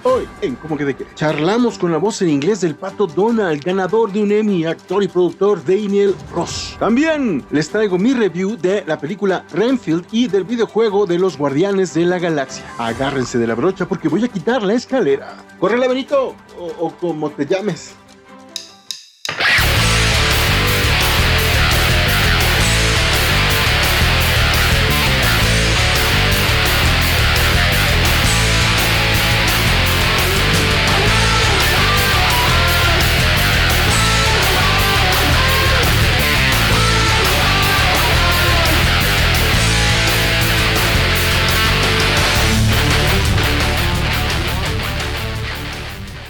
Hoy, en Cómo, de qué, charlamos con la voz en inglés del Pato Donald, ganador de un Emmy, actor y productor Daniel Ross. También les traigo mi review de la película Renfield y del videojuego de los Guardianes de la Galaxia. Agárrense de la brocha porque voy a quitar la escalera. ¡Córrele, Benito! O como te llames.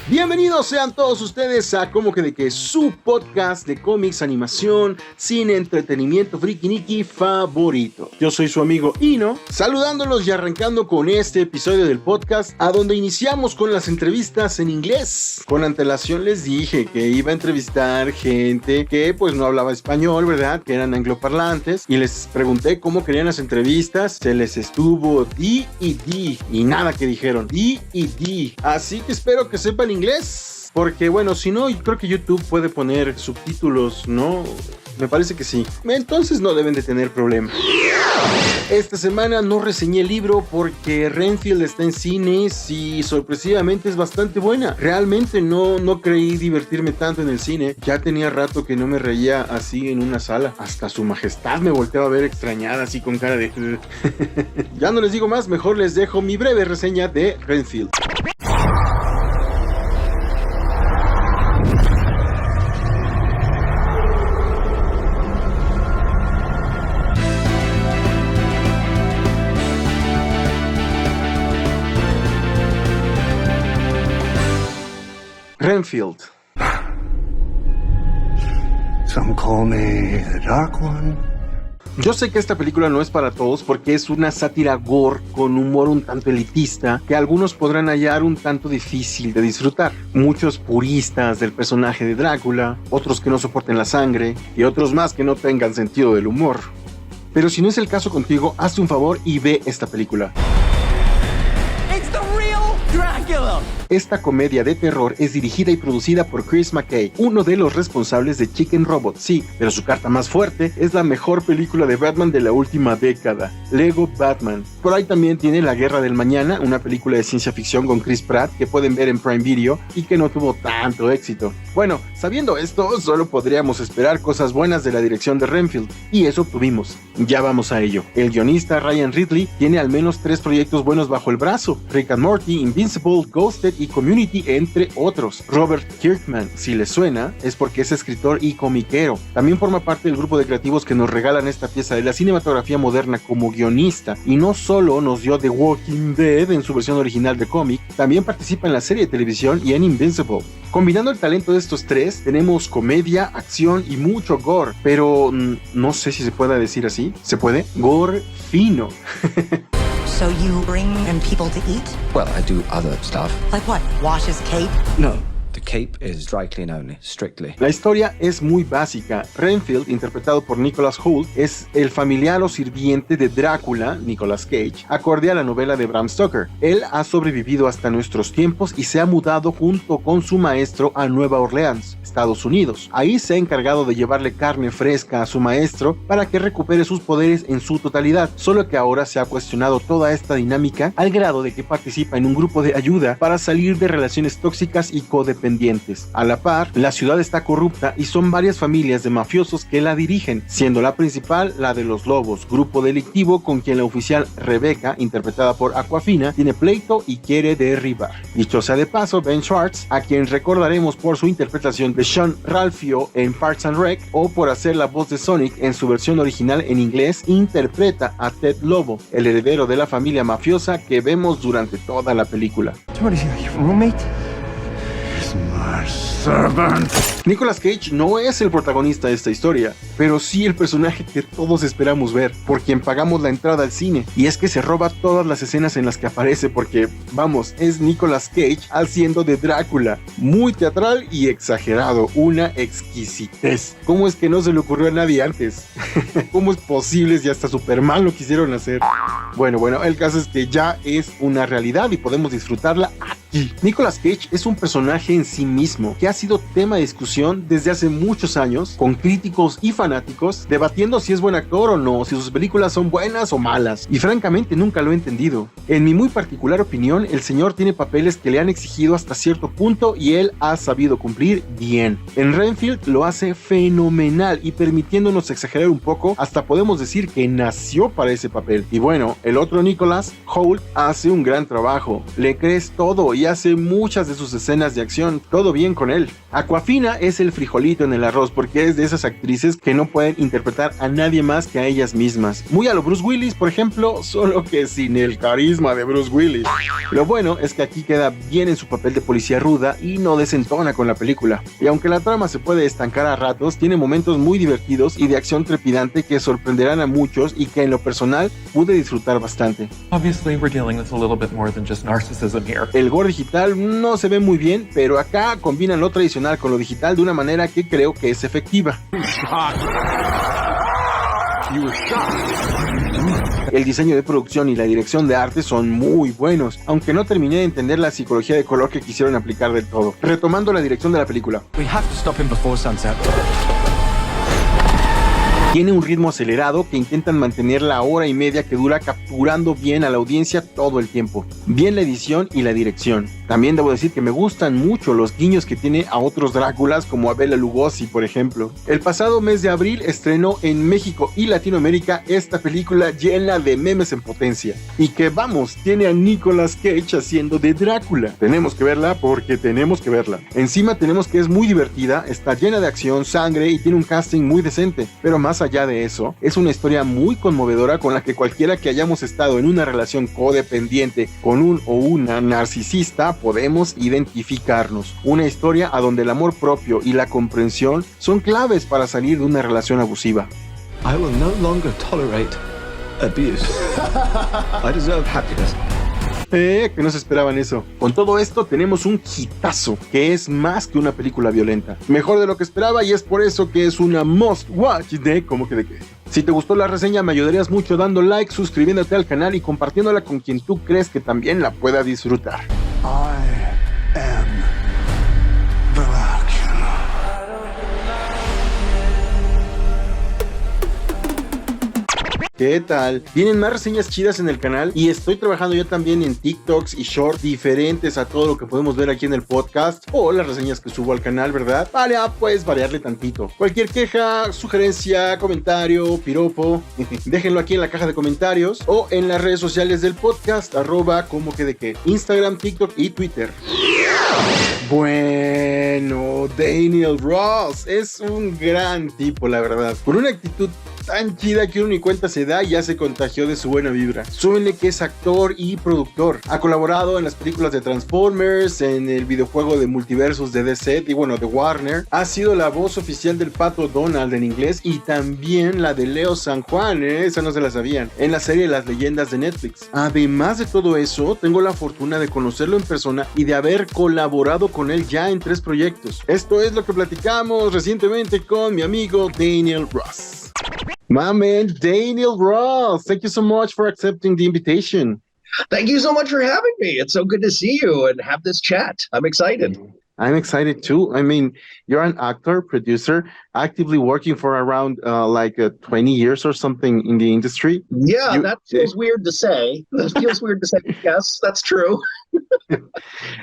Bienvenidos sean todos ustedes a Cómo, de qué, su podcast de cómics, animación, cine, entretenimiento friki niki favorito. Yo soy su amigo Ino, saludándolos y arrancando con este episodio del podcast, a donde iniciamos con las entrevistas en inglés. Con antelación les dije que iba a entrevistar gente que pues no hablaba español, ¿verdad? Que eran angloparlantes, y les pregunté cómo querían las entrevistas. Se les estuvo di y nada que dijeron di. Así que espero que sepan inglés. Porque bueno, si no, creo que YouTube puede poner subtítulos, ¿no? Me parece que sí. Entonces no deben de tener problema. Esta semana no reseñé el libro porque Renfield está en cines y sorpresivamente es bastante buena. Realmente no creí divertirme tanto en el cine. Ya tenía rato que no me reía así en una sala. Hasta su majestad me volteaba a ver extrañada, así con cara de... Ya no les digo más, mejor les dejo mi breve reseña de Renfield. Renfield. Some call me the Dark One. Yo sé que esta película no es para todos porque es una sátira gore con humor un tanto elitista que algunos podrán hallar un tanto difícil de disfrutar. Muchos puristas del personaje de Drácula, otros que no soporten la sangre y otros más que no tengan sentido del humor. Pero si no es el caso contigo, hazte un favor y ve esta película. Esta comedia de terror es dirigida y producida por Chris McKay, uno de los responsables de Chicken Robot, sí, pero su carta más fuerte es la mejor película de Batman de la última década, Lego Batman. Por ahí también tiene La Guerra del Mañana, una película de ciencia ficción con Chris Pratt que pueden ver en Prime Video y que no tuvo tanto éxito. Bueno, sabiendo esto, solo podríamos esperar cosas buenas de la dirección de Renfield, y eso obtuvimos. Ya vamos a ello. El guionista Ryan Ridley tiene al menos 3 proyectos buenos bajo el brazo: Rick and Morty, Invincible, Ghosted y Community, entre otros. Robert Kirkman, si les suena, es porque es escritor y comiquero. También forma parte del grupo de creativos que nos regalan esta pieza de la cinematografía moderna como guionista, y no solo nos dio The Walking Dead en su versión original de cómic, también participa en la serie de televisión y en Invincible. Combinando el talento de estos tres, tenemos comedia, acción y mucho gore, pero no sé si se pueda decir así. ¿Se puede? Gore fino. So you bring in people to eat? Well, I do other stuff. Like what? Wash his cape? No, the cape is dry clean only, strictly. La historia es muy básica. Renfield, interpretado por Nicholas Hoult, es el familiar o sirviente de Drácula, Nicolas Cage, acorde a la novela de Bram Stoker. Él ha sobrevivido hasta nuestros tiempos y se ha mudado junto con su maestro a Nueva Orleans, Estados Unidos. Ahí se ha encargado de llevarle carne fresca a su maestro para que recupere sus poderes en su totalidad, solo que ahora se ha cuestionado toda esta dinámica al grado de que participa en un grupo de ayuda para salir de relaciones tóxicas y codependientes. A la par, la ciudad está corrupta y son varias familias de mafiosos que la dirigen, siendo la principal la de los Lobos, grupo delictivo con quien la oficial Rebecca, interpretada por Aquafina, tiene pleito y quiere derribar. Dicho sea de paso, Ben Schwartz, a quien recordaremos por su interpretación de Sean Ralphio en Parks and Rec o por hacer la voz de Sonic en su versión original en inglés, interpreta a Ted Lobo, el heredero de la familia mafiosa que vemos durante toda la película. What is he, your roommate? Christmas, servant. Nicolas Cage no es el protagonista de esta historia, pero sí el personaje que todos esperamos ver, por quien pagamos la entrada al cine. Y es que se roba todas las escenas en las que aparece porque, vamos, es Nicolas Cage haciendo de Drácula. Muy teatral y exagerado, una exquisitez. ¿Cómo es que no se le ocurrió a nadie antes? ¿Cómo es posible si hasta Superman lo quisieron hacer? Bueno, el caso es que ya es una realidad y podemos disfrutarla aquí. Nicolas Cage es un personaje en sí mismo que ha sido tema de discusión desde hace muchos años, con críticos y fanáticos debatiendo si es buen actor o no, si sus películas son buenas o malas, y francamente nunca lo he entendido. En mi muy particular opinión, el señor tiene papeles que le han exigido hasta cierto punto y él ha sabido cumplir bien. En Renfield lo hace fenomenal y permitiéndonos exagerar un poco, hasta podemos decir que nació para ese papel. Y bueno, el otro Nicolas, Hoult, hace un gran trabajo, le crees todo y hace muchas de sus escenas de acción, todo bien con él. Aquafina es el frijolito en el arroz porque es de esas actrices que no pueden interpretar a nadie más que a ellas mismas. Muy a lo Bruce Willis, por ejemplo, solo que sin el carisma de Bruce Willis. Lo bueno es que aquí queda bien en su papel de policía ruda y no desentona con la película. Y aunque la trama se puede estancar a ratos, tiene momentos muy divertidos y de acción trepidante que sorprenderán a muchos y que en lo personal pude disfrutar bastante. Obviously, we're dealing with a little bit more than just narcissism here. El gore digital no se ve muy bien, pero acá combinan lo tradicional con lo digital de una manera que creo que es efectiva. El diseño de producción y la dirección de arte son muy buenos, aunque no terminé de entender la psicología de color que quisieron aplicar del todo. Retomando la dirección de la película. We have to stop him before sunset. Tiene un ritmo acelerado que intentan mantener la hora y media que dura capturando bien a la audiencia todo el tiempo. Bien la edición y la dirección. También debo decir que me gustan mucho los guiños que tiene a otros Dráculas como a Bela Lugosi, por ejemplo. El pasado mes de abril estrenó en México y Latinoamérica esta película llena de memes en potencia. Y que vamos, tiene a Nicolas Cage haciendo de Drácula. Tenemos que verla porque tenemos que verla. Encima tenemos que es muy divertida, está llena de acción, sangre y tiene un casting muy decente. Pero más allá de eso, es una historia muy conmovedora con la que cualquiera que hayamos estado en una relación codependiente con un o una narcisista podemos identificarnos. Una historia a donde el amor propio y la comprensión son claves para salir de una relación abusiva. I will no longer tolerate abuse. I deserve happiness. Que no se esperaban eso. Con todo esto tenemos un hitazo que es más que una película violenta. Mejor de lo que esperaba y es por eso que es una must watch de Cómo que de qué. Si te gustó la reseña me ayudarías mucho dando like, suscribiéndote al canal y compartiéndola con quien tú crees que también la pueda disfrutar. I am Dracula. ¿Qué tal? Vienen más reseñas chidas en el canal y estoy trabajando yo también en TikToks y shorts diferentes a todo lo que podemos ver aquí en el podcast o las reseñas que subo al canal, ¿verdad? Para pues variarle tantito. Cualquier queja, sugerencia, comentario, piropo, déjenlo aquí en la caja de comentarios o en las redes sociales del podcast, @como que de qué, Instagram, TikTok y Twitter. Bueno, Daniel Ross es un gran tipo, la verdad, con una actitud tan chida que uno ni cuenta se da y ya se contagió de su buena vibra. Súbenle que es actor y productor. Ha colaborado en las películas de Transformers, en el videojuego de multiversos de DC y bueno, de Warner. Ha sido la voz oficial del Pato Donald en inglés y también la de Leo San Juan, esa no se la sabían, en la serie Las Leyendas de Netflix. Además de todo eso, tengo la fortuna de conocerlo en persona y de haber colaborado con él ya en 3 proyectos. Esto es lo que platicamos recientemente con mi amigo Daniel Ross. My man, Daniel Ross, thank you so much for accepting the invitation. Thank you so much for having me. It's so good to see you and have this chat. I'm excited. I'm excited too. I mean, you're an actor, producer, actively working for around 20 years or something in the industry. Yeah, that feels weird to say. That feels weird to say. Yes, that's true.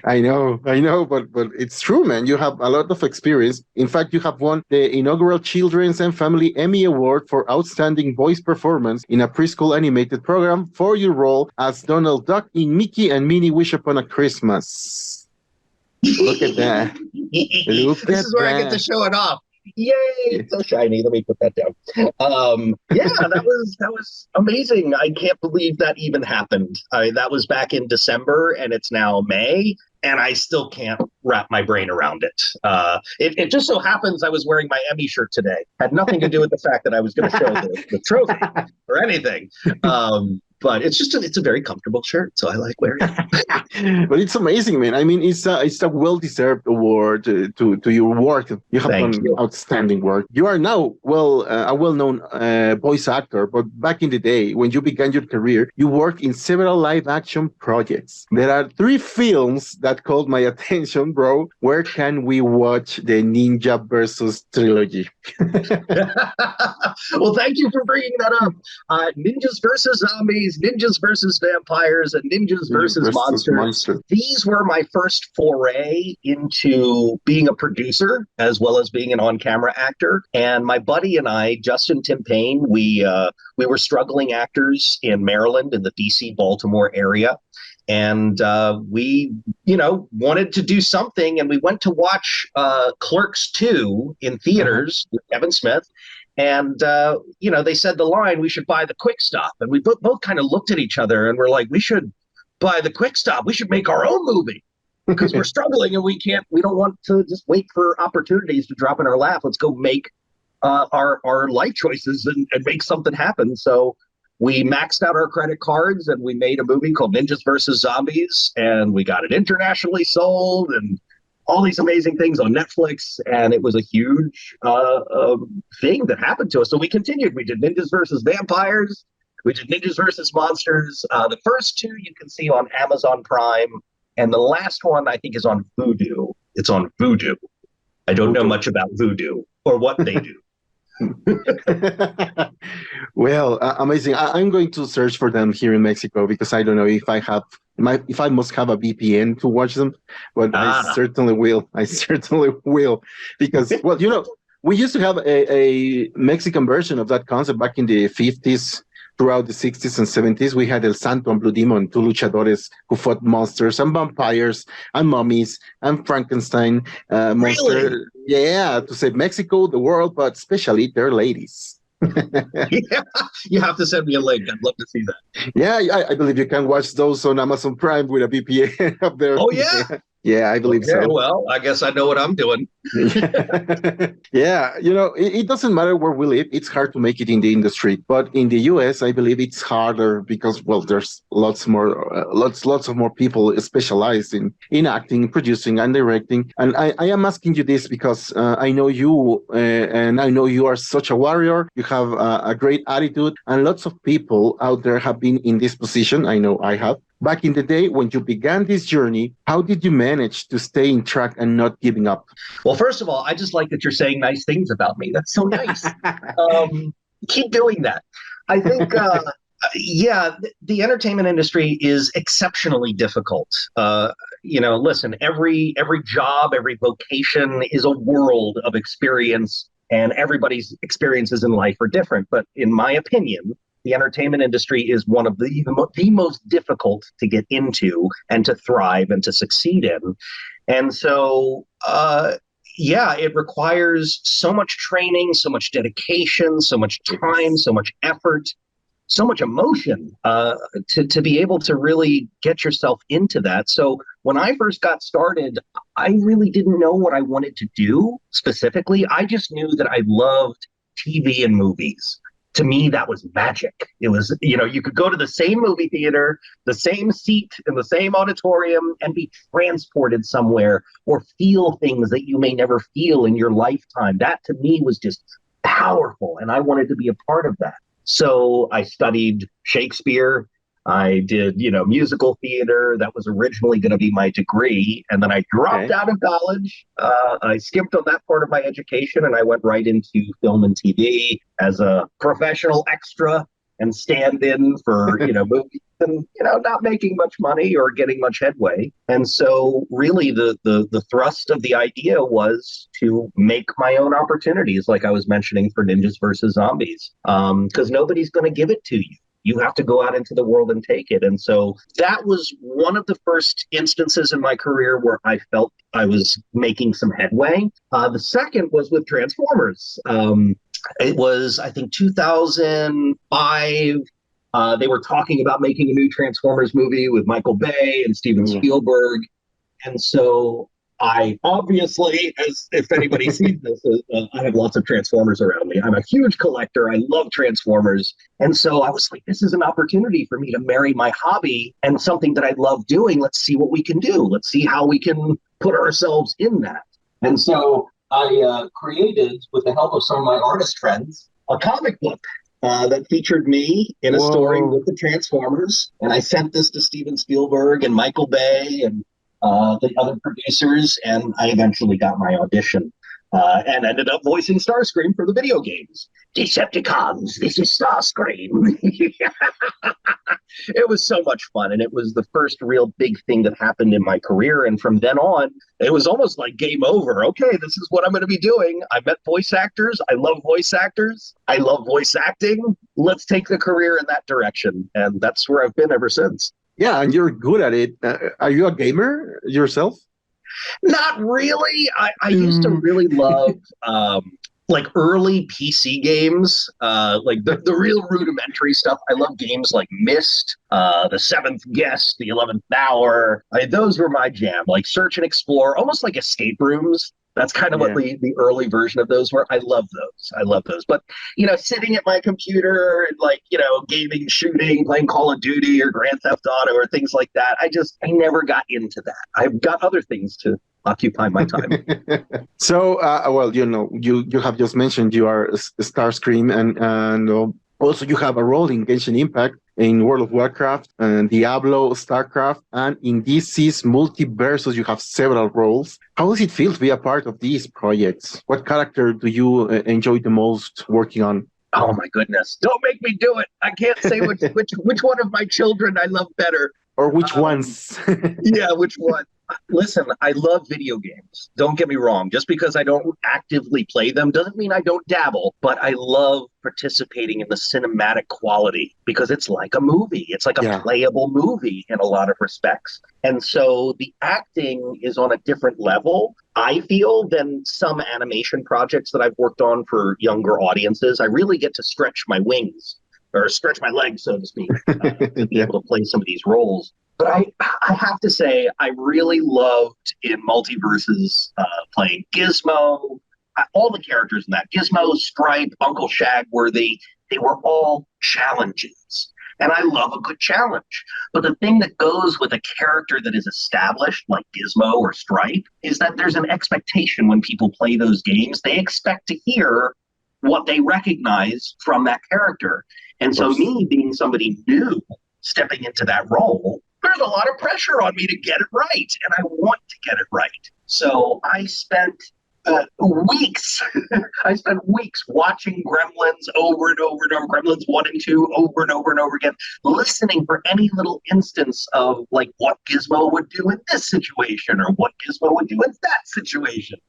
I know, but it's true, man. You have a lot of experience. In fact, you have won the inaugural Children's and Family Emmy Award for Outstanding Voice Performance in a Preschool Animated Program for your role as Donald Duck in Mickey and Minnie Wish Upon a Christmas. Look at that. This is where I get to show it off. Yay! It's so shiny. Let me put that down. Yeah, that was amazing. I can't believe that even happened. That was back in December, and it's now May, and I still can't wrap my brain around it. It just so happens I was wearing my Emmy shirt today. Had nothing to do with the fact that I was going to show the trophy or anything. But it's a very comfortable shirt, so I like wearing it. But it's amazing, man. I mean, it's a well-deserved award to your work. You have done outstanding work. You are now a well-known voice actor, but back in the day when you began your career, you worked in several live-action projects. There are 3 films that called my attention, bro. Where can we watch the Ninja versus trilogy? Well, thank you for bringing that up. Ninjas versus zombies, ninjas versus vampires, and ninjas versus monsters. These were my first foray into being a producer as well as being an on-camera actor. And my buddy and I, Justin Timpain, we were struggling actors in Maryland, in the DC, Baltimore area. And we, wanted to do something, and we went to watch Clerks 2 in theaters with Kevin Smith. And, they said the line, we should buy the Quick Stop. And we both kind of looked at each other and we're like, we should buy the Quick Stop. We should make our own movie because we're struggling and we don't want to just wait for opportunities to drop in our lap. Let's go make our life choices and make something happen. So we maxed out our credit cards and we made a movie called Ninjas versus Zombies, and we got it internationally sold and all these amazing things on Netflix, and it was a huge thing that happened to us. So we continued. We did Ninjas versus Vampires. We did Ninjas versus Monsters. The first 2 you can see on Amazon Prime, and the last one I think is on Vudu. It's on Vudu. I don't know much about Vudu or what they do. Well, amazing. I'm going to search for them here in Mexico because I don't know if I must have a VPN to watch them, but I certainly will. Because, we used to have a Mexican version of that concept back in the 50s. Throughout the 60s and 70s, we had El Santo and Blue Demon, 2 luchadores who fought monsters and vampires and mummies and Frankenstein monster. Really? Yeah, to save Mexico, the world, but especially their ladies. Yeah, you have to send me a link. I'd love to see that. Yeah, I believe you can watch those on Amazon Prime with a VPN up there. Oh, yeah? Yeah, I believe so. Well, I guess I know what I'm doing. Yeah, it doesn't matter where we live. It's hard to make it in the industry. But in the US, I believe it's harder because, there's lots of more people specialized in acting, producing, and directing. And I am asking you this because I know you, and I know you are such a warrior. You have a great attitude, and lots of people out there have been in this position. I know I have. Back in the day, when you began this journey, how did you manage to stay in track and not giving up? Well, first of all, I just like that you're saying nice things about me. That's so nice. Keep doing that. I think, the entertainment industry is exceptionally difficult. Listen, every job, every vocation is a world of experience, and everybody's experiences in life are different. But in my opinion, the entertainment industry is one of the most difficult to get into and to thrive and to succeed in. And so, it requires so much training, so much dedication, so much time, so much effort, so much emotion to be able to really get yourself into that. So when I first got started, I really didn't know what I wanted to do specifically. I just knew that I loved TV and movies. To me, that was magic. It was, you could go to the same movie theater, the same seat in the same auditorium, and be transported somewhere or feel things that you may never feel in your lifetime. That to me was just powerful, and I wanted to be a part of that. So I studied Shakespeare. I did, musical theater. That was originally going to be my degree. And then I dropped out of college. I skipped on that part of my education, and I went right into film and TV as a professional extra and stand-in for, movies and, not making much money or getting much headway. And so really the thrust of the idea was to make my own opportunities, like I was mentioning for Ninjas versus Zombies, because nobody's going to give it to you. You have to go out into the world and take it. And so that was one of the first instances in my career where I felt I was making some headway. The second was with Transformers. It was, I think, 2005. They were talking about making a new Transformers movie with Michael Bay and Steven Spielberg. And so I obviously, as if anybody sees this, I have lots of Transformers around me. I'm a huge collector. I love Transformers. And so I was like, this is an opportunity for me to marry my hobby and something that I love doing. Let's see what we can do. Let's see how we can put ourselves in that. And so I created, with the help of some of my artist friends, a comic book that featured me in a story with the Transformers. And I sent this to Steven Spielberg and Michael Bay and the other producers, and I eventually got my audition and ended up voicing Starscream for the video games. Decepticons, this is Starscream. It was so much fun, and it was the first real big thing that happened in my career. And from then on, it was almost like game over. Okay, this is what I'm going to be doing. I met voice actors. I love voice actors. I love voice acting. Let's take the career in that direction. And that's where I've been ever since. Yeah, and you're good at it. Are you a gamer yourself? Not really. I used to really love like early PC games, like the real rudimentary stuff. I love games like Myst, The Seventh Guest, The 11th Hour. Those were my jam, like search and explore, almost like escape rooms. That's kind of what the early version of those were. I love those. But, sitting at my computer and gaming, shooting, playing Call of Duty or Grand Theft Auto or things like that, I never got into that. I've got other things to occupy my time. So, you have just mentioned you are Starscream and also you have a role in Genshin Impact, in World of Warcraft, and Diablo, StarCraft, and in DC's Multiversus, you have several roles. How does it feel to be a part of these projects? What character do you enjoy the most working on? Oh my goodness! Don't make me do it. I can't say which one of my children I love better. Or which ones? Yeah, which one? Listen, I love video games. Don't get me wrong. Just because I don't actively play them doesn't mean I don't dabble, but I love participating in the cinematic quality because it's like a movie. It's like a playable movie in a lot of respects. And so the acting is on a different level, I feel, than some animation projects that I've worked on for younger audiences. I really get to stretch my wings or stretch my legs, so to speak, to be able to play some of these roles. But I have to say, I really loved in Multiverses playing Gizmo, all the characters in that. Gizmo, Stripe, Uncle Shagworthy, they were all challenges. And I love a good challenge. But the thing that goes with a character that is established, like Gizmo or Stripe, is that there's an expectation when people play those games. They expect to hear what they recognize from that character. And so me being somebody new, stepping into that role, there's a lot of pressure on me to get it right, and I want to get it right. So I spent weeks watching Gremlins over and over and over, Gremlins 1 and 2 over and over and over again, listening for any little instance of like what Gizmo would do in this situation or what Gizmo would do in that situation.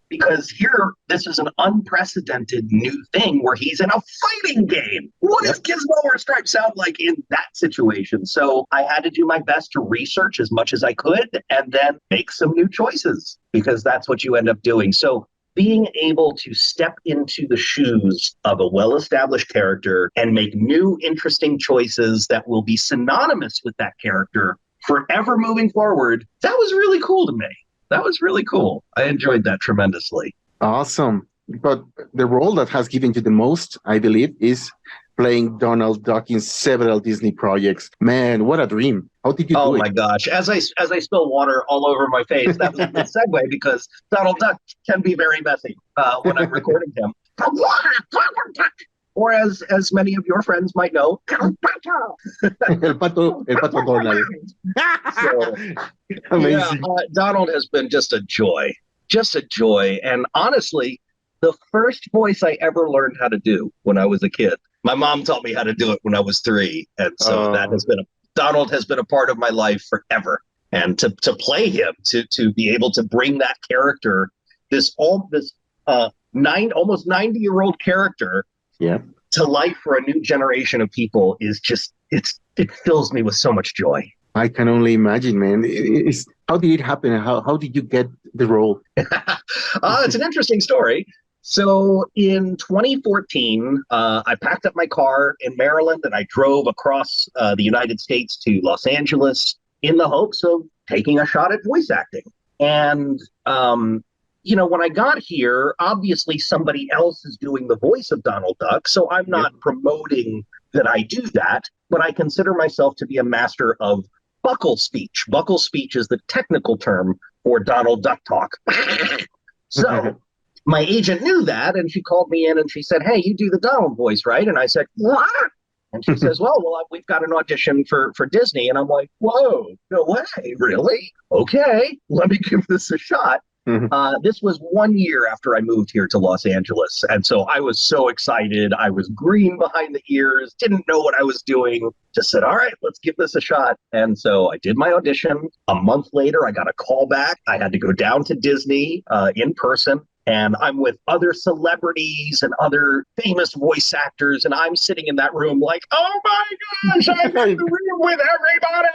Because here, this is an unprecedented new thing where he's in a fighting game. What does Gizmo or Stripe sound like in that situation? So I had to do my best to research as much as I could and then make some new choices because that's what you end up doing. So being able to step into the shoes of a well-established character and make new, interesting choices that will be synonymous with that character forever moving forward, that was really cool to me. That was really cool. I enjoyed that tremendously. Awesome. But the role that has given you the most, I believe, is playing Donald Duck in several Disney projects. Man, what a dream. How did you do it? Oh my gosh. As I spill water all over my face, that was a good segue because Donald Duck can be very messy when I'm recording him. Or as many of your friends might know, El Pato Donald. So, Amazing. Donald has been just a joy. And honestly, the first voice I ever learned how to do when I was a kid, my mom taught me how to do it when I was 3. And so Donald has been a part of my life forever. And to play him, to be able to bring that character, almost 90-year-old character, to life for a new generation of people is just, it fills me with so much joy. I can only imagine, man. How did it happen? How did you get the role? It's an interesting story. So in 2014, I packed up my car in Maryland and I drove across the United States to Los Angeles in the hopes of taking a shot at voice acting. And, when I got here, obviously somebody else is doing the voice of Donald Duck, so I'm not promoting that I do that, but I consider myself to be a master of buccal speech. Buccal speech is the technical term for Donald Duck talk. So my agent knew that, and she called me in and she said, "Hey, you do the Donald voice, right?" And I said, "What?" And she says, well, we've got an audition for Disney. And I'm like, whoa, no way, really? Okay, let me give this a shot. This was 1 year after I moved here to Los Angeles. And so I was so excited. I was green behind the ears, didn't know what I was doing. Just said, all right, let's give this a shot. And so I did my audition. A month later, I got a call back. I had to go down to Disney in person. And I'm with other celebrities and other famous voice actors. And I'm sitting in that room like, oh my gosh, I'm in the room with everybody.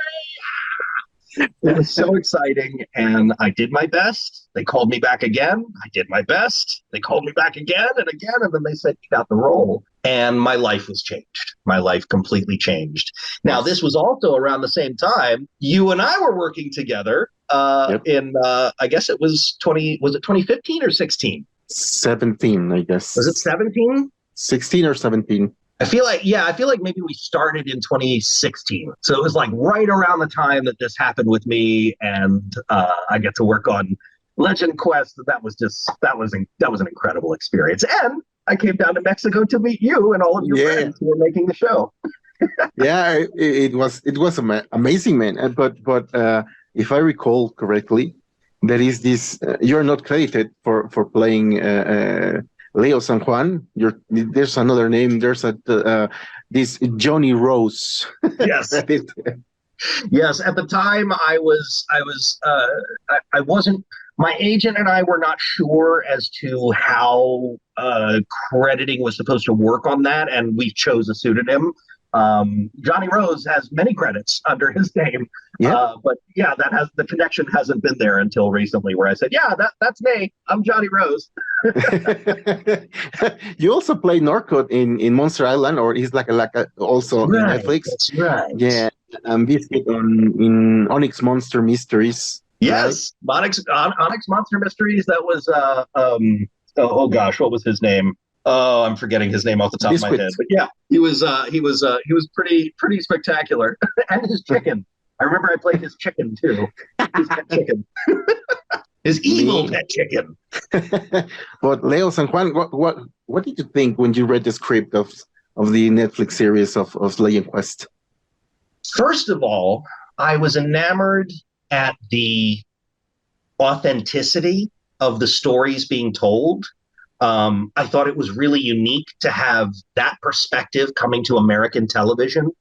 It was so exciting. And I did my best. They called me back again. I did my best. They called me back again and again. And then they said, you got the role. And my life was changed. My life completely changed. Now, this was also around the same time you and I were working together in, I guess it was 2015 or 16? 17, I guess. Was it 17? 16 or 17. I feel like maybe we started in 2016. So it was like right around the time that this happened with me, and I get to work on Legend Quest. That was an incredible experience. And I came down to Mexico to meet you and all of your friends who were making the show. Yeah, it was amazing, man. But if I recall correctly, there is this. You're not credited for playing Leo San Juan. There's another name. There's this Johnny Rose. Yes. Yes. At the time, I wasn't. My agent and I were not sure as to how crediting was supposed to work on that, and we chose a pseudonym. Johnny Rose has many credits under his name, but the connection hasn't been there until recently, where I said, that's me. I'm Johnny Rose. You also play Norcod in Monster Island, or he's like also on Netflix. That's right. Yeah, Biscuit in Onyx Monster Mysteries. Yes, right? Onyx Monster Mysteries. That was oh gosh, what was his name? Oh, I'm forgetting his name off the top of my head. But yeah, he was pretty spectacular. And his chicken. I remember I played his chicken too. His pet chicken. His evil pet chicken. But Leo San Juan, what did you think when you read the script of the Netflix series of Legend Quest? First of all, I was enamored at the authenticity of the stories being told. I thought it was really unique to have that perspective coming to American television,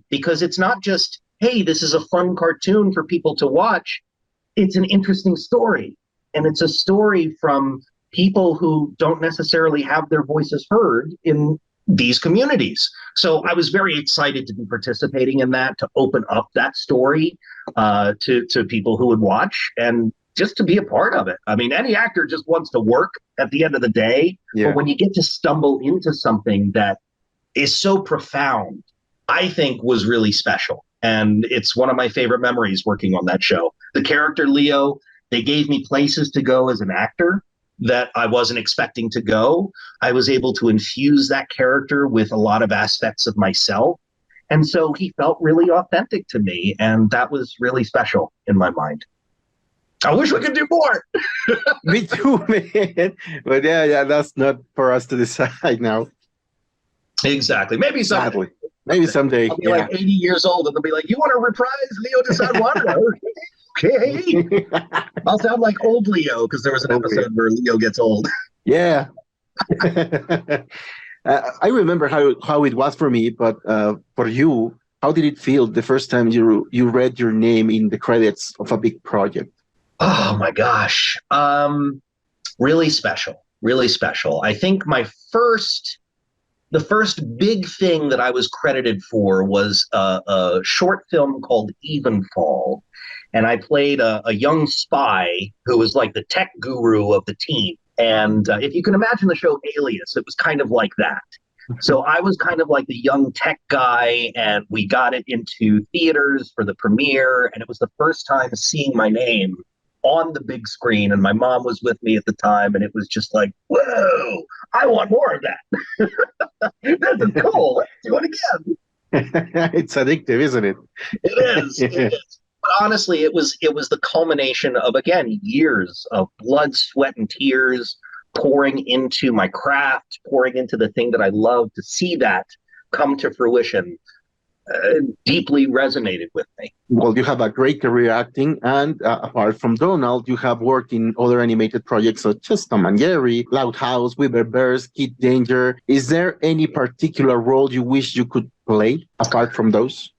because it's not just, hey, this is a fun cartoon for people to watch. It's an interesting story, and it's a story from people who don't necessarily have their voices heard in these communities. So I was very excited to be participating in that, to open up that story to people who would watch, and just to be a part of it. I mean, any actor just wants to work at the end of the day, but when you get to stumble into something that is so profound, I think was really special. And it's one of my favorite memories working on that show. The character Leo, they gave me places to go as an actor that I wasn't expecting to go. I was able to infuse that character with a lot of aspects of myself. And so he felt really authentic to me, and that was really special in my mind. I wish we could do more. Me too, man. But yeah, that's not for us to decide now. Exactly. Maybe someday. Someday. I'll be like 80 years old, and they'll be like, you want to reprise Leo de San Juan? Okay. I'll sound like old Leo, because there was an episode where Leo gets old. Yeah. I remember how it was for me, but for you, how did it feel the first time you read your name in the credits of a big project? Oh my gosh. Really special. Really special. I think the first big thing that I was credited for was a short film called Evenfall. And I played a young spy who was like the tech guru of the team. And if you can imagine the show Alias, it was kind of like that. So I was kind of like the young tech guy, and we got it into theaters for the premiere, and it was the first time seeing my name on the big screen, and my mom was with me at the time, and it was just like, whoa, I want more of that. This is cool. Let's do it again. It's addictive, isn't it? It is. It is. But honestly, it was the culmination of, again, years of blood, sweat, and tears pouring into my craft, pouring into the thing that I love. To see that come to fruition deeply resonated with me. Well, you have a great career acting, and apart from Donald, you have worked in other animated projects such as Tom and Jerry, Loud House, Weaver Bears, Kid Danger. Is there any particular role you wish you could play apart from those?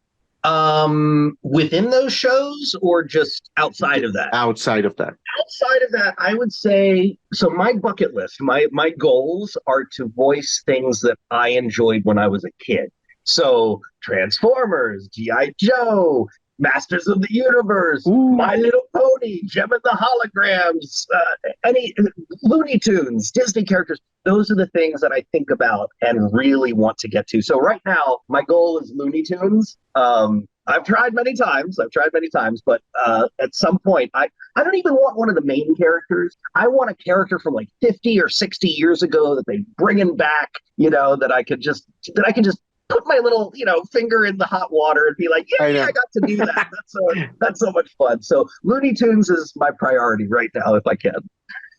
Within those shows, or just outside of that? Outside of that. Outside of that, I would say, so my bucket list, my goals are to voice things that I enjoyed when I was a kid. So Transformers, G.I. Joe, Masters of the Universe, Ooh. My Little Pony, Gem and the Holograms, any Looney Tunes, Disney characters. Those are the things that I think about and really want to get to. So right now, my goal is Looney Tunes. I've tried many times, but at some point, I don't even want one of the main characters. I want a character from like 50 or 60 years ago that they bringing back, that I can just put my little, finger in the hot water and be like, yeah, I got to do that. That's so much fun. So Looney Tunes is my priority right now, if I can.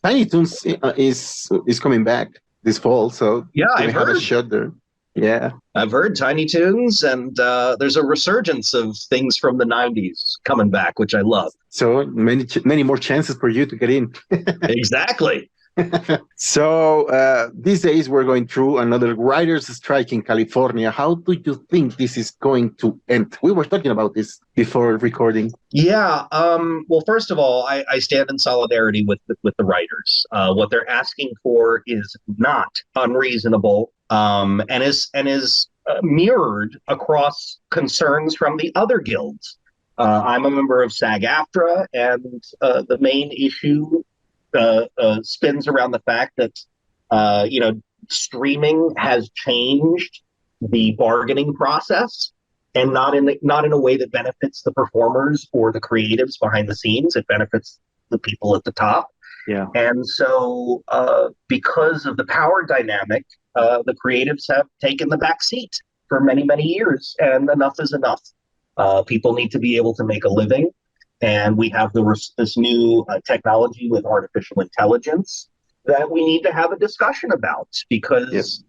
Tiny Toons is coming back this fall, so yeah, I have a shot there. Yeah, I've heard Tiny Toons, and there's a resurgence of things from the 90s coming back, which I love. So many more chances for you to get in. Exactly. So these days we're going through another writers' strike in California. How do you think this is going to end? We were talking about this before recording. Yeah. Well, first of all, I stand in solidarity with the writers. What they're asking for is not unreasonable, and is mirrored across concerns from the other guilds. I'm a member of SAG-AFTRA, and the main issue spins around the fact that streaming has changed the bargaining process, and not in a way that benefits the performers or the creatives behind the scenes. It benefits the people at the top. Yeah. And so because of the power dynamic, the creatives have taken the back seat for many, many years, and enough is enough. People need to be able to make a living. And we have this new technology with artificial intelligence that we need to have a discussion about, because,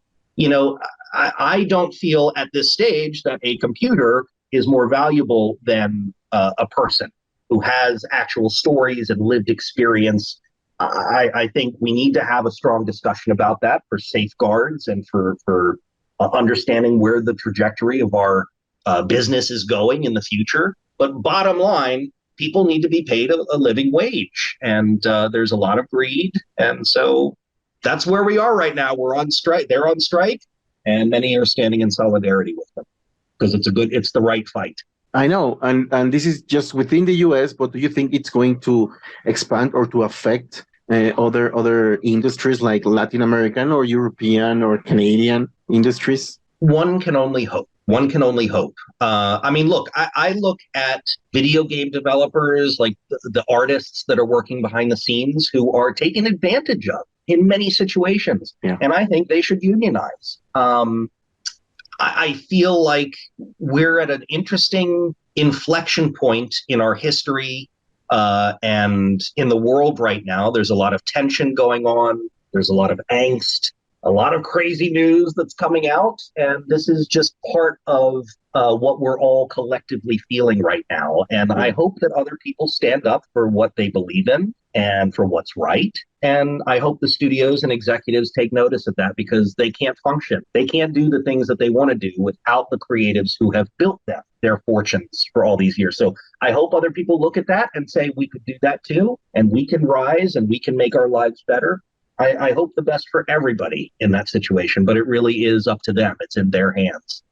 I don't feel at this stage that a computer is more valuable than a person who has actual stories and lived experience. I think we need to have a strong discussion about that for safeguards and for understanding where the trajectory of our business is going in the future. But bottom line, people need to be paid a living wage, and there's a lot of greed, and so that's where we are right now. We're on strike. They're on strike, and many are standing in solidarity with them because it's the right fight. I know, and this is just within the U.S., but do you think it's going to expand or to affect other industries like Latin American or European or Canadian industries? One can only hope. Look, I look at video game developers, like the artists that are working behind the scenes, who are taken advantage of in many situations. Yeah. And I think they should unionize. I feel like we're at an interesting inflection point in our history and in the world right now. There's a lot of tension going on. There's a lot of angst. A lot of crazy news that's coming out, and this is just part of what we're all collectively feeling right now. And I hope that other people stand up for what they believe in and for what's right. And I hope the studios and executives take notice of that, because they can't function. They can't do the things that they want to do without the creatives who have built them, their fortunes for all these years. So I hope other people look at that and say, we could do that too, and we can rise and we can make our lives better. I hope the best for everybody in that situation, but it really is up to them. It's in their hands.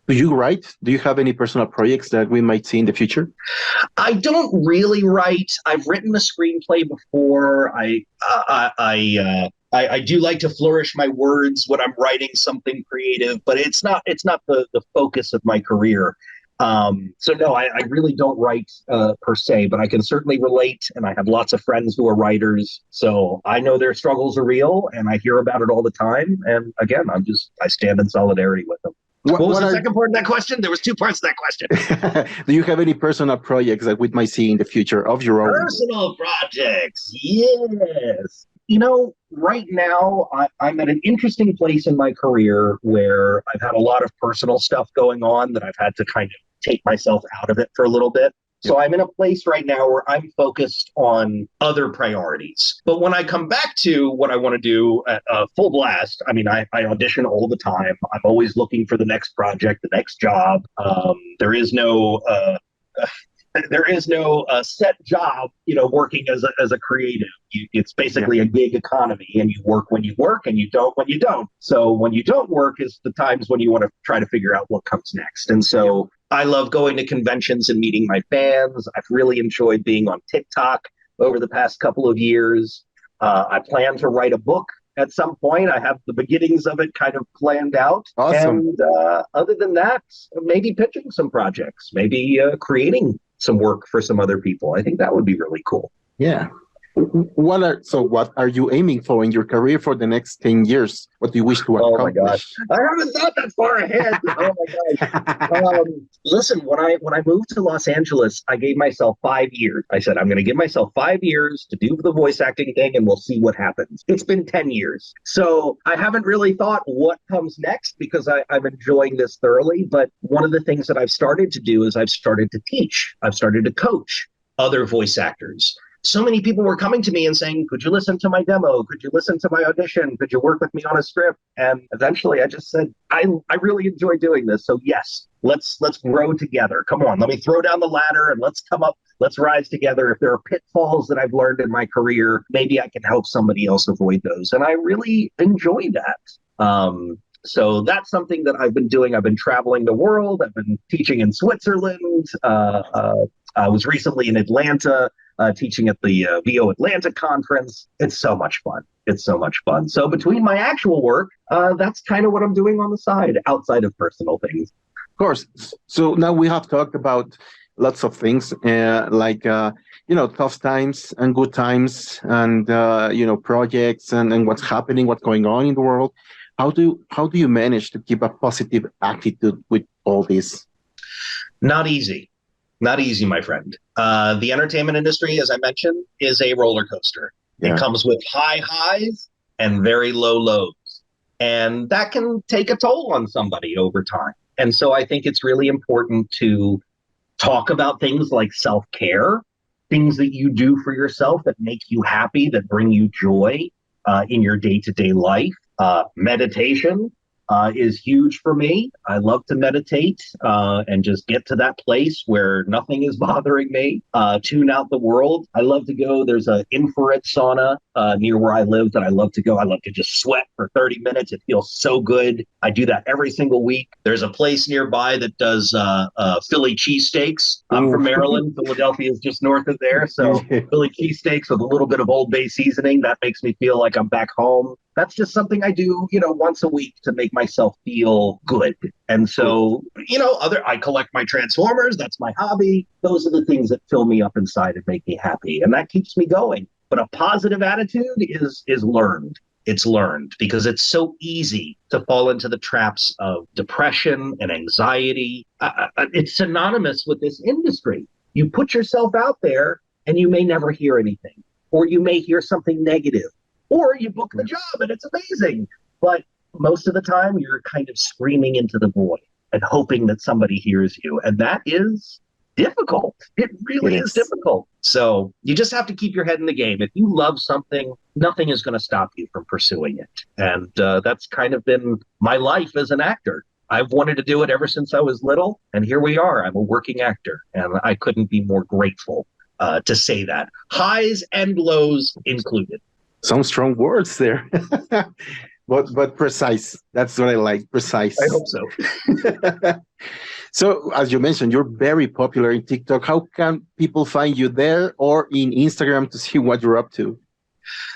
Do you write? Do you have any personal projects that we might see in the future? I don't really write. I've written a screenplay before. I I do like to flourish my words when I'm writing something creative, but it's not the focus of my career. So no, I really don't write per se, but I can certainly relate, and I have lots of friends who are writers, so I know their struggles are real, and I hear about it all the time. And again, I stand in solidarity with them. What was the second part of that question? There was two parts of that question. Do you have any personal projects that we might see in the future of your own? Personal projects, yes. Right now, I'm at an interesting place in my career where I've had a lot of personal stuff going on that I've had to kind of take myself out of it for a little bit. So I'm in a place right now where I'm focused on other priorities. But when I come back to what I want to do at full blast, I mean, I audition all the time. I'm always looking for the next project, the next job. There is no set job, working as a creative. It's basically a gig economy, and you work when you work and you don't when you don't. So when you don't work is the times when you want to try to figure out what comes next. And so I love going to conventions and meeting my fans. I've really enjoyed being on TikTok over the past couple of years. I plan to write a book at some point. I have the beginnings of it kind of planned out. Awesome. And other than that, maybe pitching some projects, maybe creating some work for some other people. I think that would be really cool. Yeah. What are you aiming for in your career for the next 10 years? What do you wish to accomplish? Oh my gosh. I haven't thought that far ahead. Oh my gosh. Listen, when I moved to Los Angeles, I gave myself 5 years. I said, I'm going to give myself 5 years to do the voice acting thing, and we'll see what happens. It's been 10 years. So I haven't really thought what comes next, because I'm enjoying this thoroughly. But one of the things that I've started to do is I've started to teach. I've started to coach other voice actors. So many people were coming to me and saying, could you listen to my demo? Could you listen to my audition? Could you work with me on a script? And eventually I just said, I really enjoy doing this. So yes, let's grow together. Come on, let me throw down the ladder and let's rise together. If there are pitfalls that I've learned in my career, maybe I can help somebody else avoid those. And I really enjoy that. So that's something that I've been doing. I've been traveling the world. I've been teaching in Switzerland. I was recently in Atlanta, teaching at the VO Atlanta conference. It's so much fun. So between my actual work, that's kind of what I'm doing on the side, outside of personal things. Of course. So now we have talked about lots of things, like tough times and good times, and projects and what's happening, what's going on in the world. How do you manage to keep a positive attitude with all this? Not easy, my friend. The entertainment industry, as I mentioned, is a roller coaster. Yeah. It comes with high highs and very low lows. And that can take a toll on somebody over time. And so I think it's really important to talk about things like self-care, things that you do for yourself that make you happy, that bring you joy in your day-to-day life. Meditation is huge for me. I love to meditate and just get to that place where nothing is bothering me, tune out the world. I love to go. There's an infrared sauna near where I live that I love to go. I love to just sweat for 30 minutes. It feels so good. I do that every single week. There's a place nearby that does Philly cheesesteaks. I'm from Maryland. Philadelphia is just north of there. So Philly cheesesteaks with a little bit of Old Bay seasoning. That makes me feel like I'm back home. That's just something I do, once a week to make myself feel good. And so, I collect my Transformers. That's my hobby. Those are the things that fill me up inside and make me happy. And that keeps me going. But a positive attitude is learned. It's learned because it's so easy to fall into the traps of depression and anxiety. It's synonymous with this industry. You put yourself out there and you may never hear anything, or you may hear something negative. Or you book the job and it's amazing. But most of the time, you're kind of screaming into the void and hoping that somebody hears you. And that is difficult. It really is difficult. So you just have to keep your head in the game. If you love something, nothing is going to stop you from pursuing it. And that's kind of been my life as an actor. I've wanted to do it ever since I was little. And here we are. I'm a working actor. And I couldn't be more grateful to say that. Highs and lows included. Some strong words there, but precise. That's what I like, precise. I hope so. So, as you mentioned, you're very popular in TikTok. How can people find you there or in Instagram to see what you're up to?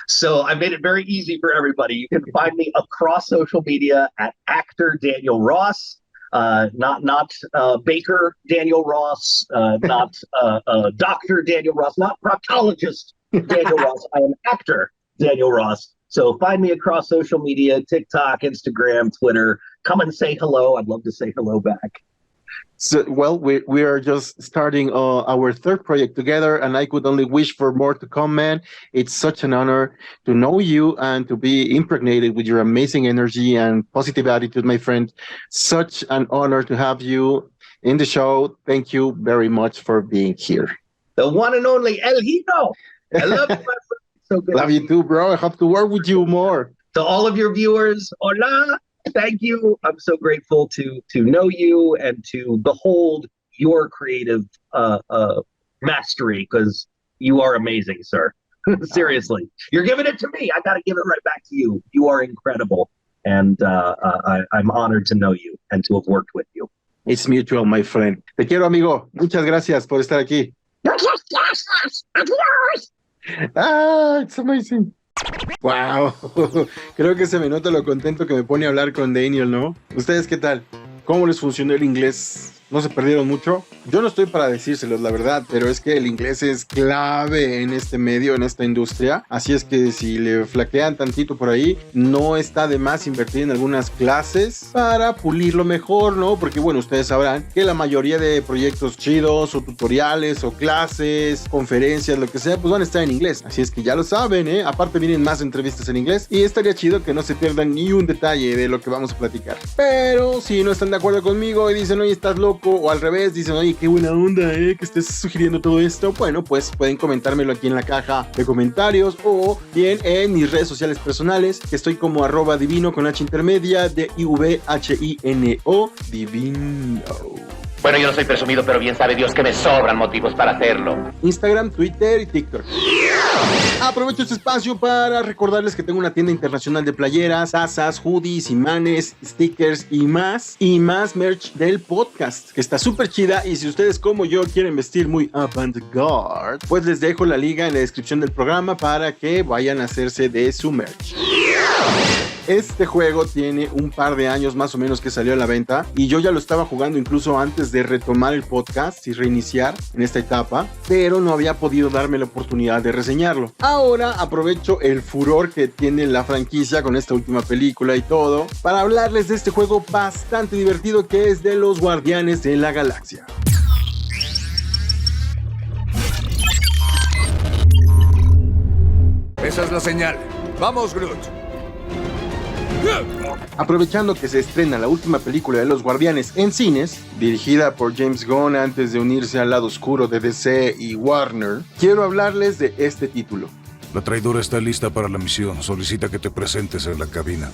So I made it very easy for everybody. You can find me across social media at actor Daniel Ross, not Baker Daniel Ross, not Dr. Daniel Ross, not proctologist Daniel Ross. I am actor Daniel Ross. So find me across social media, TikTok, Instagram, Twitter. Come and say hello. I'd love to say hello back. So, well, we are just starting our third project together, and I could only wish for more to come, man. It's such an honor to know you and to be impregnated with your amazing energy and positive attitude, my friend. Such an honor to have you in the show. Thank you very much for being here. The one and only El Hito. I love you, my friend. So good. Love you too, bro. I hope to work with you more. To all of your viewers, hola. Thank you. I'm so grateful to know you and to behold your creative mastery, because you are amazing, sir. Seriously. You're giving it to me. I got to give it right back to you. You are incredible. And I'm honored to know you and to have worked with you. It's mutual, my friend. Te quiero, amigo. Muchas gracias por estar aquí. Muchas gracias. Adiós. It's amazing. Wow, creo que se me nota lo contento que me pone a hablar con Daniel, ¿no? ¿Ustedes qué tal? ¿Cómo les funcionó el inglés? ¿No se perdieron mucho? Yo no estoy para decírselos, la verdad, pero es que el inglés es clave en este medio, en esta industria. Así es que si le flaquean tantito por ahí, no está de más invertir en algunas clases para pulirlo mejor, ¿no? Porque, bueno, ustedes sabrán que la mayoría de proyectos chidos o tutoriales o clases, conferencias, lo que sea, pues van a estar en inglés. Así es que ya lo saben, ¿eh? Aparte vienen más entrevistas en inglés y estaría chido que no se pierdan ni un detalle de lo que vamos a platicar. Pero si no están de acuerdo conmigo y dicen, oye, estás loco, o al revés, dicen, oye, qué buena onda, que estés sugiriendo todo esto, bueno, pues pueden comentármelo aquí en la caja de comentarios o bien en mis redes sociales personales, que estoy como @divino con H intermedia, DIVHINO, divino. Bueno, yo no soy presumido, pero bien sabe Dios que me sobran motivos para hacerlo. Instagram, Twitter y TikTok. Aprovecho este espacio para recordarles que tengo una tienda internacional de playeras, tazas, hoodies, imanes, stickers y más merch del podcast, que está súper chida. Y si ustedes como yo quieren vestir muy avant-garde, pues les dejo la liga en la descripción del programa para que vayan a hacerse de su merch. Este juego tiene un par de años más o menos que salió a la venta y yo ya lo estaba jugando incluso antes de retomar el podcast y reiniciar en esta etapa, pero no había podido darme la oportunidad de reseñarlo. Ahora aprovecho el furor que tiene la franquicia con esta última película y todo para hablarles de este juego bastante divertido que es de los Guardianes de la Galaxia. Esa es la señal. ¡Vamos, Groot! Aprovechando que se estrena la última película de los Guardianes en cines, dirigida por James Gunn antes de unirse al lado oscuro de DC y Warner, quiero hablarles de este título. La traidora está lista para la misión. Solicita que te presentes en la cabina.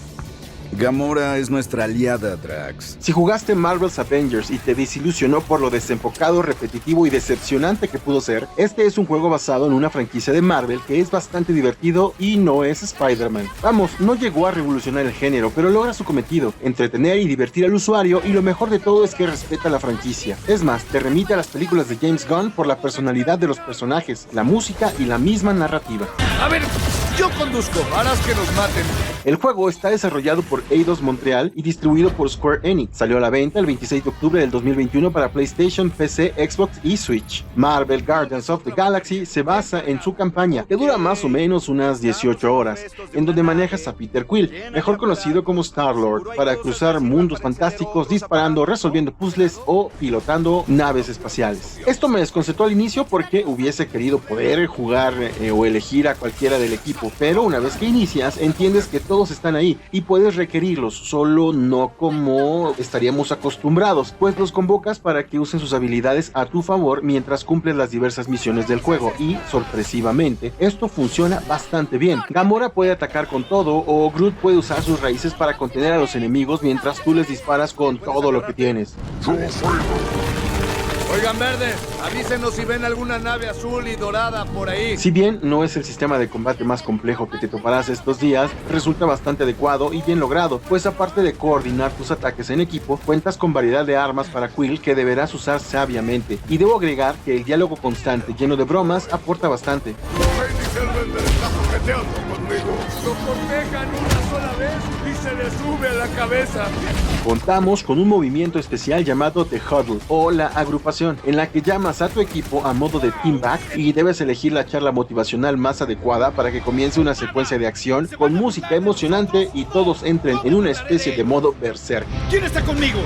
Gamora es nuestra aliada, Drax. Si jugaste Marvel's Avengers y te desilusionó por lo desenfocado, repetitivo y decepcionante que pudo ser, este es un juego basado en una franquicia de Marvel que es bastante divertido y no es Spider-Man. Vamos, no llegó a revolucionar el género, pero logra su cometido, entretener y divertir al usuario, y lo mejor de todo es que respeta la franquicia. Es más, te remite a las películas de James Gunn por la personalidad de los personajes, la música y la misma narrativa. A ver, yo conduzco, harás que nos maten. El juego está desarrollado por Eidos Montreal y distribuido por Square Enix. Salió a la venta el 26 de octubre del 2021 para PlayStation, PC, Xbox y Switch. Marvel Guardians of the Galaxy se basa en su campaña, que dura más o menos unas 18 horas, en donde manejas a Peter Quill, mejor conocido como Star-Lord, para cruzar mundos fantásticos disparando, resolviendo puzzles o pilotando naves espaciales. Esto me desconcertó al inicio porque hubiese querido poder jugar o elegir a cualquiera del equipo, pero una vez que inicias entiendes que todos están ahí y puedes requerirlos, solo no como estaríamos acostumbrados, pues los convocas para que usen sus habilidades a tu favor mientras cumples las diversas misiones del juego y, sorpresivamente, esto funciona bastante bien. Gamora puede atacar con todo o Groot puede usar sus raíces para contener a los enemigos mientras tú les disparas con todo lo que tienes. Oigan, verdes, avísenos si ven alguna nave azul y dorada por ahí. Si bien no es el sistema de combate más complejo que te toparás estos días, resulta bastante adecuado y bien logrado, pues aparte de coordinar tus ataques en equipo, cuentas con variedad de armas para Quill que deberás usar sabiamente. Y debo agregar que el diálogo constante lleno de bromas aporta bastante. Hellbender está jugueteando conmigo. Lo cortejan una sola vez y se le sube a la cabeza. Contamos con un movimiento especial llamado The Huddle o la agrupación, en la que llamas a tu equipo a modo de team back y debes elegir la charla motivacional más adecuada para que comience una secuencia de acción con música emocionante y todos entren en una especie de modo berserk. ¿Quién está conmigo?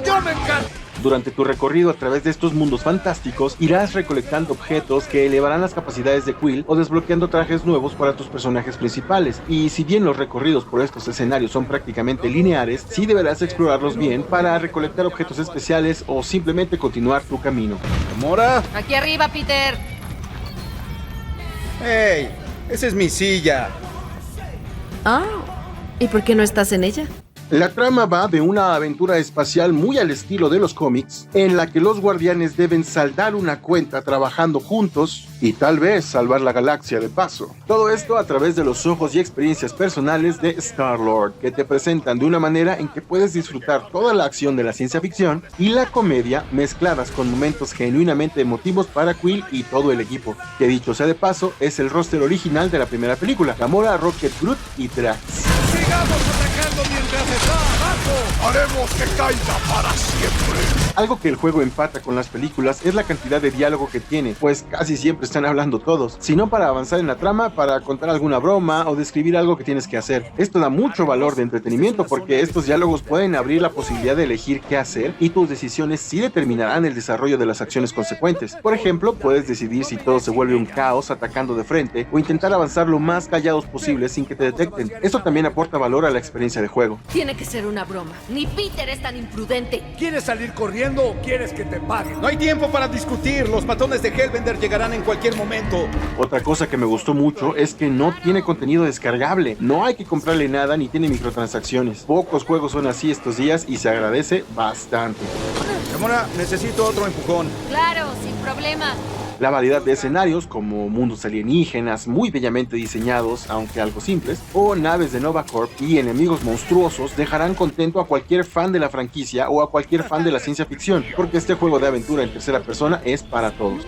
¡Yo me encargo! Durante tu recorrido a través de estos mundos fantásticos, irás recolectando objetos que elevarán las capacidades de Quill o desbloqueando trajes nuevos para tus personajes principales. Y si bien los recorridos por estos escenarios son prácticamente lineares, sí deberás explorarlos bien para recolectar objetos especiales o simplemente continuar tu camino. ¿Mora? Aquí arriba, Peter. ¡Ey! Esa es mi silla. Ah, ¿y por qué no estás en ella? La trama va de una aventura espacial muy al estilo de los cómics, en la que los guardianes deben saldar una cuenta trabajando juntos y tal vez salvar la galaxia de paso. Todo esto a través de los ojos y experiencias personales de Star-Lord, que te presentan de una manera en que puedes disfrutar toda la acción de la ciencia ficción y la comedia mezcladas con momentos genuinamente emotivos para Quill y todo el equipo, que dicho sea de paso es el roster original de la primera película: Gamora, Rocket, Groot y Drax. ¡Sigamos atacando mientras está abajo! ¡Haremos que caiga para siempre! Algo que el juego empata con las películas es la cantidad de diálogo que tiene, pues casi siempre están hablando todos, sino para avanzar en la trama, para contar alguna broma o describir algo que tienes que hacer. Esto da mucho valor de entretenimiento porque estos diálogos pueden abrir la posibilidad de elegir qué hacer y tus decisiones sí determinarán el desarrollo de las acciones consecuentes. Por ejemplo, puedes decidir si todo se vuelve un caos atacando de frente o intentar avanzar lo más callados posible sin que te detecten. Esto también aporta valor a la experiencia de juego. Tiene que ser una broma. Ni Peter es tan imprudente. ¿Quieres salir corriendo o quieres que te paguen? No hay tiempo para discutir. Los matones de Hellbender llegarán en cualquier momento. Otra cosa que me gustó mucho es que no tiene contenido descargable. No hay que comprarle nada ni tiene microtransacciones. Pocos juegos son así estos días y se agradece bastante. Gamora, necesito otro empujón. Claro, sin problema. La variedad de escenarios, como mundos alienígenas muy bellamente diseñados, aunque algo simples, o naves de Nova Corp y enemigos monstruosos, dejarán contento a cualquier fan de la franquicia o a cualquier fan de la ciencia ficción, porque este juego de aventura en tercera persona es para todos.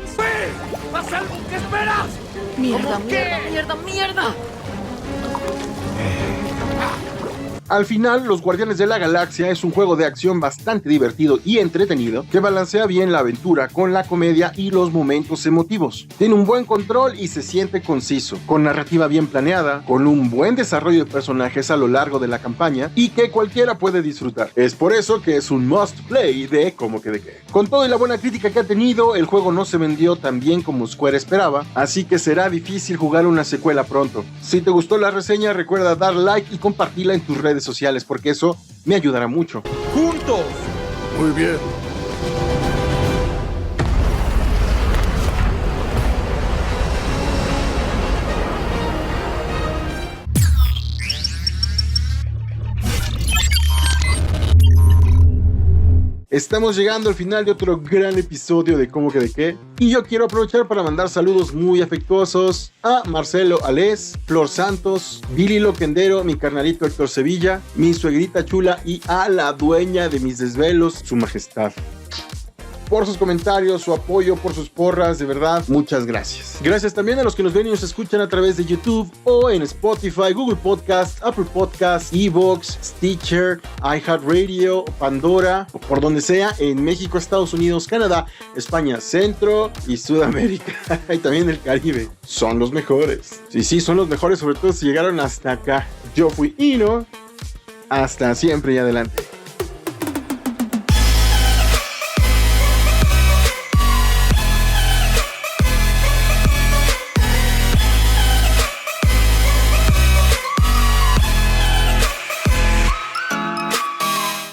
¡Haz algo! ¿Qué esperas? Mierda, mierda, mierda, mierda. Al final, Los Guardianes de la Galaxia es un juego de acción bastante divertido y entretenido que balancea bien la aventura con la comedia y los momentos emotivos. Tiene un buen control y se siente conciso, con narrativa bien planeada, con un buen desarrollo de personajes a lo largo de la campaña y que cualquiera puede disfrutar. Es por eso que es un must play de Cómo que de qué. Con todo y la buena crítica que ha tenido, el juego no se vendió tan bien como Square esperaba, así que será difícil jugar una secuela pronto. Si te gustó la reseña, recuerda dar like y compartirla en tus redes sociales, porque eso me ayudará mucho. ¡Juntos! Muy bien. Estamos llegando al final de otro gran episodio de Cómo que de qué, y yo quiero aprovechar para mandar saludos muy afectuosos a Marcelo Alés, Flor Santos, Billy Loquendero, mi carnalito Héctor Sevilla, mi suegrita chula y a la dueña de mis desvelos, su majestad. Por sus comentarios, su apoyo, por sus porras, de verdad, muchas gracias. Gracias también a los que nos ven y nos escuchan a través de YouTube o en Spotify, Google Podcast, Apple Podcast, Evox, Stitcher, iHeartRadio, Pandora, o por donde sea, en México, Estados Unidos, Canadá, España, Centro y Sudamérica, y también el Caribe. Son los mejores. Sí, son los mejores, sobre todo si llegaron hasta acá. Yo fui Ino. Hasta siempre y adelante.